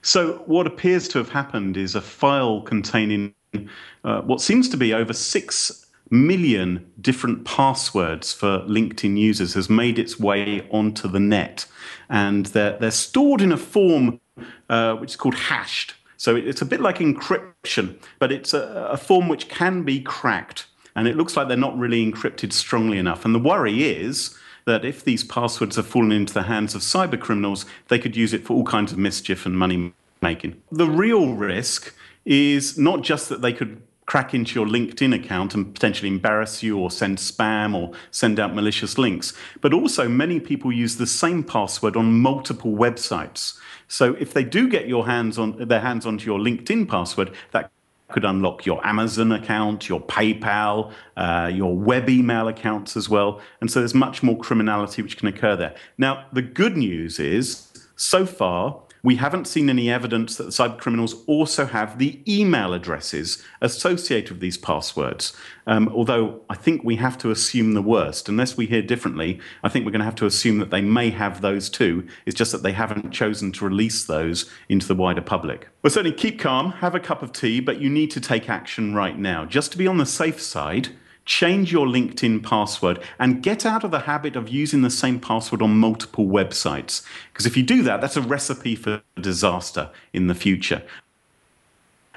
So what appears to have happened is a file containing what seems to be over 6 million different passwords for LinkedIn users has made its way onto the net. And they're stored in a form which is called hashed. So it's a bit like encryption, but it's a form which can be cracked. And it looks like they're not really encrypted strongly enough. And the worry is that if these passwords have fallen into the hands of cyber criminals, they could use it for all kinds of mischief and money making. The real risk is not just that they could crack into your LinkedIn account and potentially embarrass you or send spam or send out malicious links, but also many people use the same password on multiple websites. So if they do get their hands onto your LinkedIn password, that could unlock your Amazon account, your PayPal, your web email accounts as well. And so there's much more criminality which can occur there. Now, the good news is, so far, we haven't seen any evidence that the cyber criminals also have the email addresses associated with these passwords. Although I think we have to assume the worst. Unless we hear differently, I think we're going to have to assume that they may have those too. It's just that they haven't chosen to release those into the wider public. Well, certainly keep calm, have a cup of tea, but you need to take action right now. Just to be on the safe side, change your LinkedIn password and get out of the habit of using the same password on multiple websites. Because if you do that, that's a recipe for disaster in the future.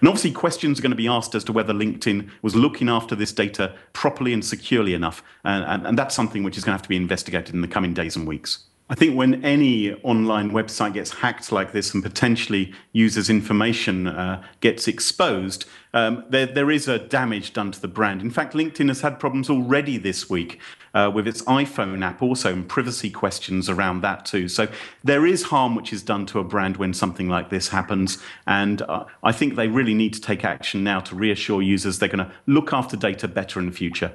And obviously, questions are going to be asked as to whether LinkedIn was looking after this data properly and securely enough. And that's something which is going to have to be investigated in the coming days and weeks. I think when any online website gets hacked like this and potentially users' information gets exposed, there is a damage done to the brand. In fact, LinkedIn has had problems already this week with its iPhone app also, and privacy questions around that too. So there is harm which is done to a brand when something like this happens. And I think they really need to take action now to reassure users they're going to look after data better in the future.